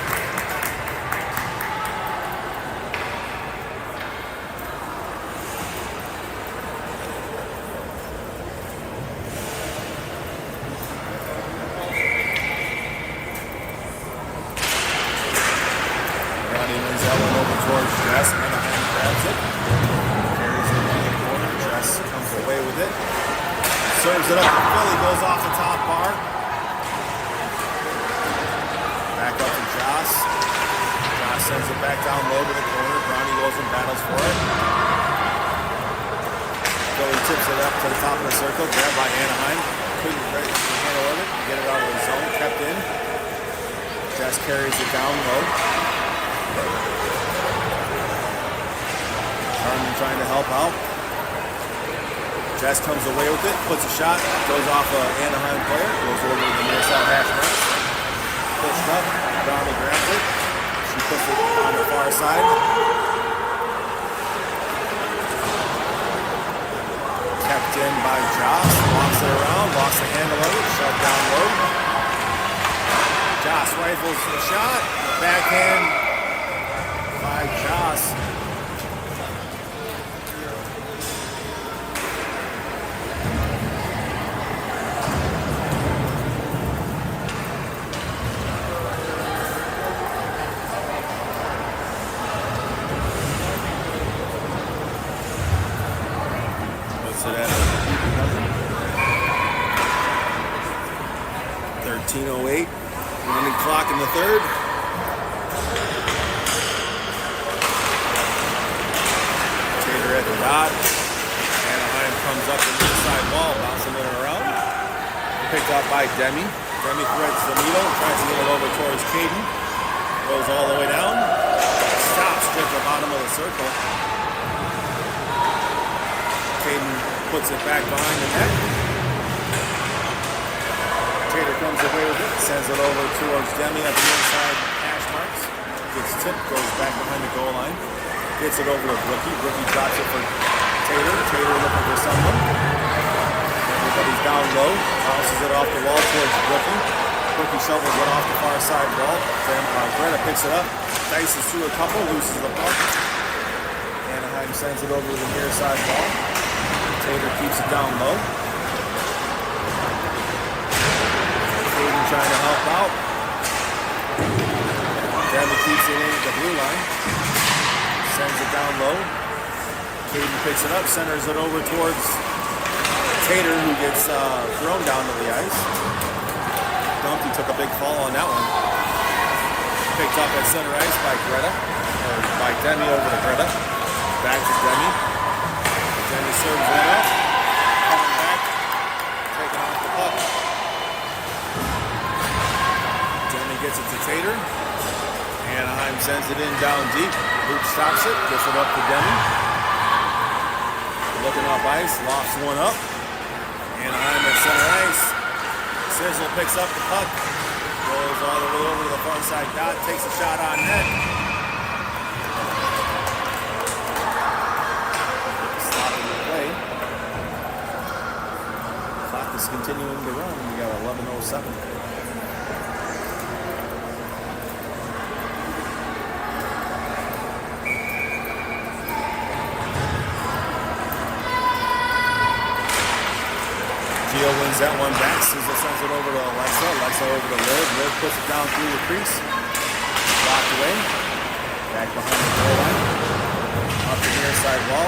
Jess, Anaheim grabs it, carries it in the corner. Jess comes away with it, serves it up to Philly, goes off the top bar. Back up to Joss. Joss sends it back down low to the corner. Brownie goes and battles for it. Philly tips it up to the top of the circle, grabbed by Anaheim. Couldn't break the handle of it, get it out of the zone, kept in. Jess carries it down low. Trying to help out. Jess comes away with it, puts a shot, goes off an Anaheim player, goes over to the near side hash mark. Pushed up, Brownie grabs it. She puts it on the far side. Kept in by Joss, walks it around, lost the handle of it, shut down low. Joss rifles the shot, backhand by Joss. So that 13:08, running clock in the third. Tater at the dot. Anaheim comes up the near side wall, bouncing it around. Picked up by Demi. Demi threads the needle and tries to get it over towards Caden. Goes all the way down. Stops at the bottom of the circle. Caden puts it back behind the net. Tater comes away with it, sends it over towards Demi at the inside hash marks. Gets tipped, goes back behind the goal line. Gets it over to Brookie. Brookie drops it for Tater. Tater looking for someone. Everybody's down low. Bounces it off the wall towards Brookie. Brookie shovels it off the far side wall. Then Greta picks it up. Dices through a couple, loses the puck. Anaheim sends it over to the near side wall. Tater keeps it down low. Caden trying to help out. Demi keeps it in at the blue line. Sends it down low. Caden picks it up, centers it over towards Tater, who gets thrown down to the ice. Dumpty took a big fall on that one. Picked up at center ice by Greta, or by Demi over to Greta. Back to Demi. Demi serves that up. Coming back. Taking off the puck. Demi gets it to Tater. Anaheim sends it in down deep. Luke stops it, gets it up to Demi. Looking up ice, lofts one up. Anaheim at center ice. Sizzle picks up the puck. Goes all the way over to the far side dot. Takes a shot on net. Stopping the play. Clock is continuing to run. We got 11:07. Gio wins that one back. Sizzle sends it over to Alexa. Alexa over to Liv. Liv puts it down through the crease. Blocked away. Back behind the goal line. Up the near side wall.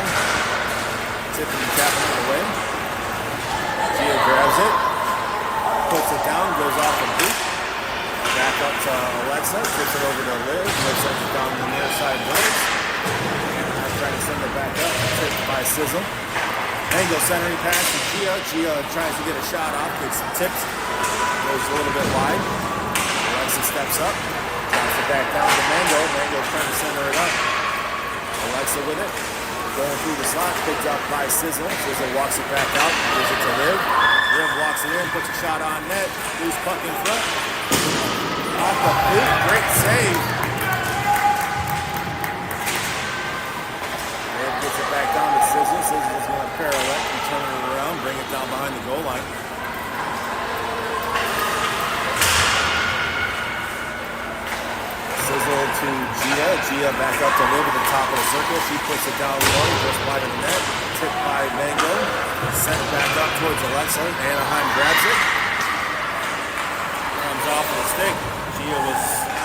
Tipping and tapping it away. Gio grabs it. Puts it down. Goes off the boot. Back up to Alexa. Tips it over to Liv. Liv sends it down the near side boards. And I'm trying to send it back up. Tipped by Sizzle. Angle centering pass to Gia. Gia tries to get a shot off, gets some tips, goes a little bit wide. Alexa steps up, drops it back down to Mango. Mango's trying to center it up. Alexa with it, going through the slot, picked up by Sizzle. Sizzle walks it back out, gives it to Liv. Liv walks it in, puts a shot on net, loose puck in front. Off the boot, great save. Liv gets it back down to Sizzle. Sizzle's going to parallel, turn it around, bring it down behind the goal line. Sizzle to Gia. Gia back up to Liv at the top of the circle. She puts it down low, just wide of the net. Tipped by Mango. Sent back up towards Alexa. Anaheim grabs it. Comes off of the stick. Gia was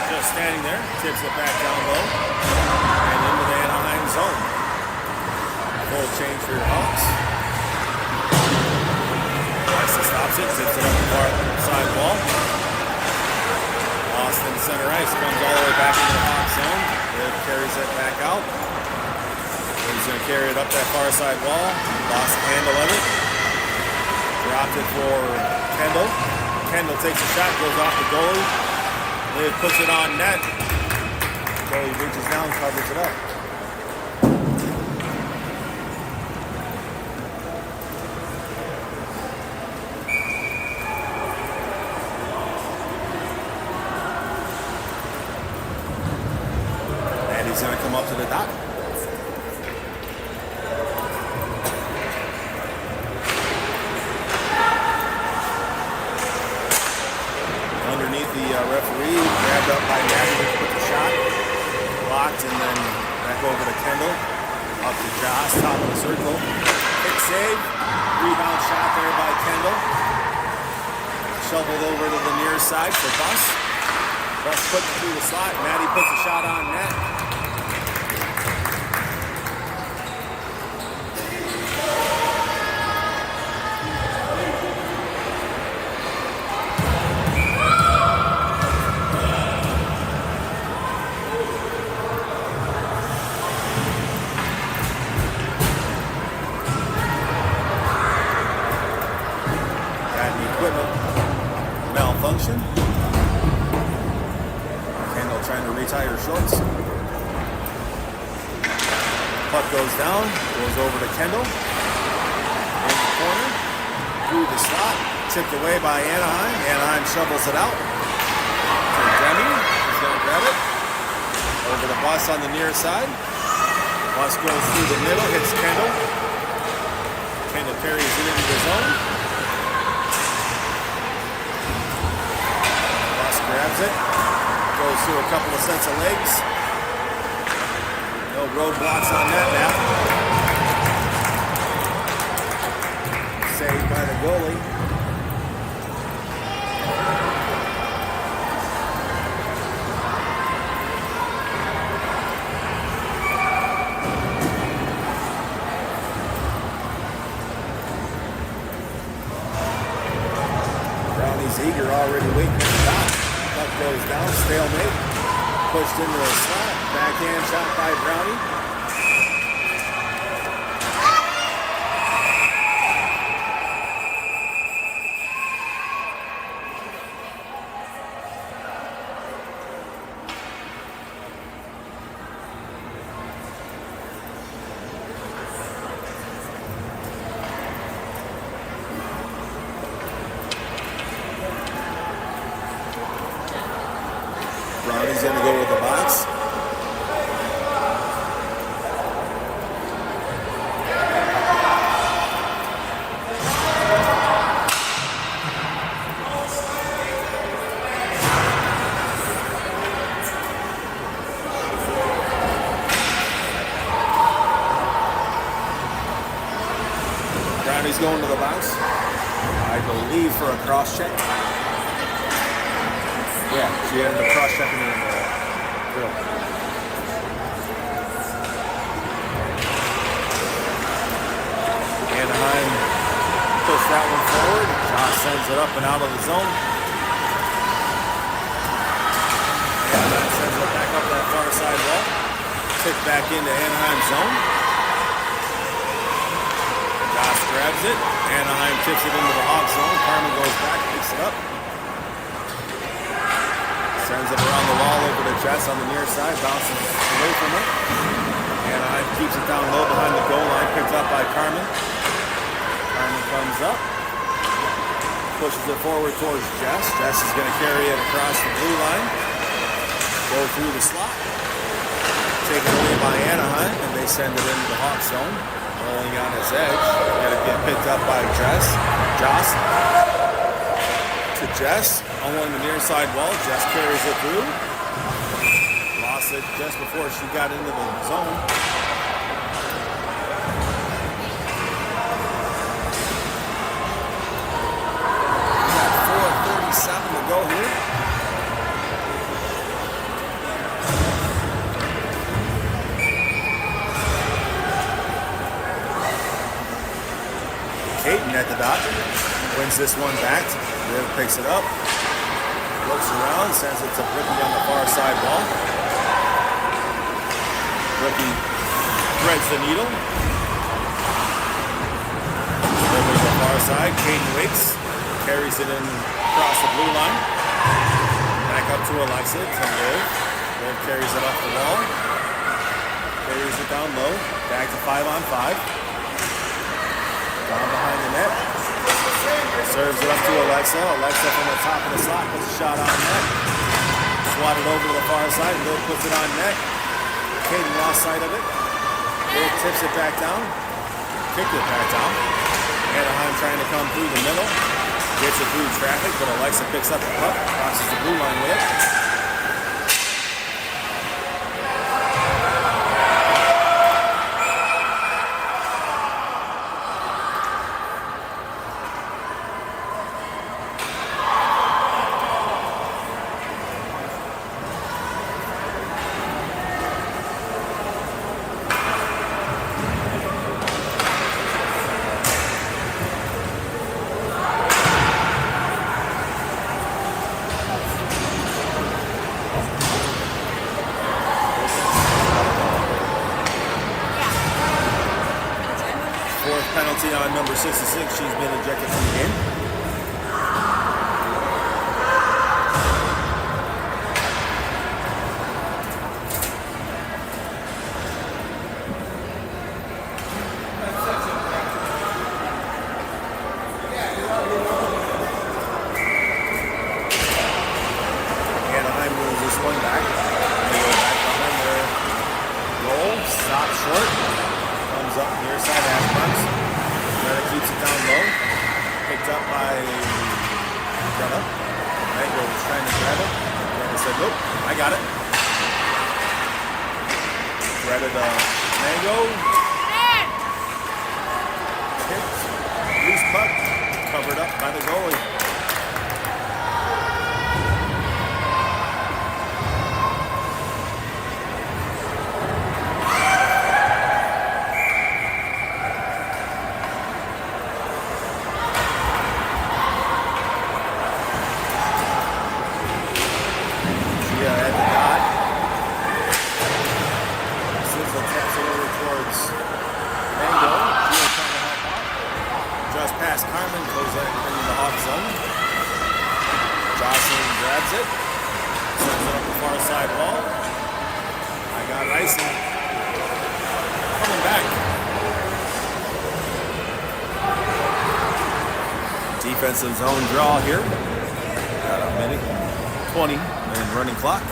just standing there. Tips it back down low. And into the Anaheim zone. Full change for your Hawks. Alexa stops it, zips it up the far side wall. Austin center ice, comes all the way back into the Hawks zone. Liv carries it back out. He's going to carry it up that far side wall. Lost the handle of it. Dropped it for Kendall. Kendall takes a shot, goes off the goalie. Liv puts it on net. Goalie reaches down, covers it up. He's going to come up to the dot. Underneath the referee, grabbed up by Maddie to put the shot. Blocked and then back over to Kendall. Up to Josh, top of the circle. Big save. Rebound shot there by Kendall. Shoveled over to the near side for Bus. Bus puts it through the slot. Maddie puts a shot on net. Malfunction. Puck goes down, goes over to Kendall. In the corner, through the slot, tipped away by Anaheim. Anaheim shovels it out to Demi. He's going to grab it. Over the bus on the near side. Bus goes through the middle, hits Kendall. Kendall carries it into the zone. Bus grabs it. Goes through a couple of sets of legs. No roadblocks on that now. Saved by the goalie. Brownie's eager, already waiting at the top. Puck goes down, stalemate. Pushed into the slot. Backhand shot by Brownie. Brownie's going to go with the box. Brownie's going to the box, I believe, for a cross check. Yeah, she ended up cross-checking in the grill. Anaheim pushed that one forward. Josh sends it up and out of the zone. Anaheim sends it back up that far side wall. Tipped back into Anaheim's zone. Josh grabs it. Anaheim tips it into the Hawk zone. Carmen goes back, picks it up. Sends it around the wall over to Jess on the near side, bounces away from it. Anaheim keeps it down low behind the goal line, picked up by Carmen. Carmen comes up, pushes it forward towards Jess. Jess is going to carry it across the blue line, go through the slot, taken away by Anaheim, and they send it into the Hawk zone, rolling on its edge. Going to get picked up by Joss. To Jess, along the near side wall. Jess carries it through. Lost it just before she got into the zone. We got 4:37 to go here. Caden at the dot. Wins this one back. Liv picks it up. Looks around, sends it to Bricky on the far side wall. Bricky threads the needle. Over to the far side, Caden waits, carries it in across the blue line. Back up to Alexa, to Liv. Liv carries it up the wall. Carries it down low, back to 5-on-5. Down behind the net. Serves it up to Alexa. Alexa from the top of the slot puts a shot on net. Swatted over to the far side. Liv puts it on net. Caden lost sight of it. Liv tips it back down. Kicked it back down. Anaheim trying to come through the middle. Gets it through traffic, but Alexa picks up the puck. Crosses the blue line with it. Penalty on number 66. She's been ejected from the game. short. Comes up near side hash marks. Greta keeps it down low. Picked up by Greta. Mango was trying to grab it. Greta said, nope, I got it. Greta to Mango. Hit. Loose puck. Covered up by the goalie. At the dot. Sizzle taps it over towards Mango. Gio trying to help out. Just past Carmen, goes in the off zone. Jocelyn grabs it. Sends it up the far side wall. I got icing. Coming back. Defensive zone draw here. Got a minute 20 and running clock.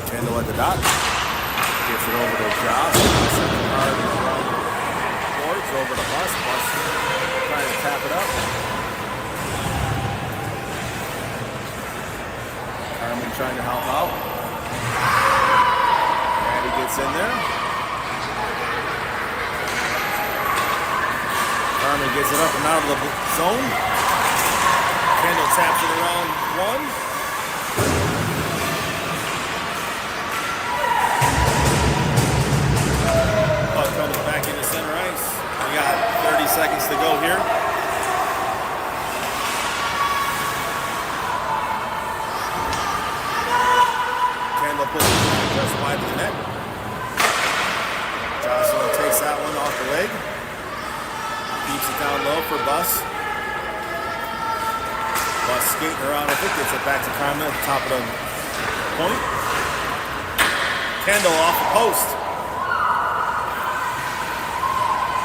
Kendall at the dot. Gets it over to Josh. Second hard around the boards over to Bus. Bus trying to tap it up. Carmen trying to help out. Maddie gets in there. Carmen gets it up and out of the zone. Kendall taps it around one. Puck comes back into center ice. We got 30 seconds to go here. Kendall puts it just wide of the net. Jocelyn takes that one off the leg. Keeps it down low for Bus. Bus skating around with it. Gets it back to Carmen at the top of the point. Kendall off the post.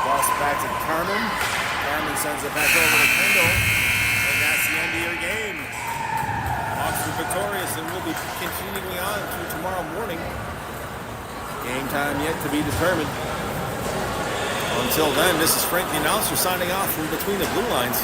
Bus back to Carmen. Carmen sends it back over to Kendall. And that's the end of your game. Hawks are victorious and will be continuing on through tomorrow morning. Game time yet to be determined. Until then, this is Frank the announcer signing off from between the blue lines.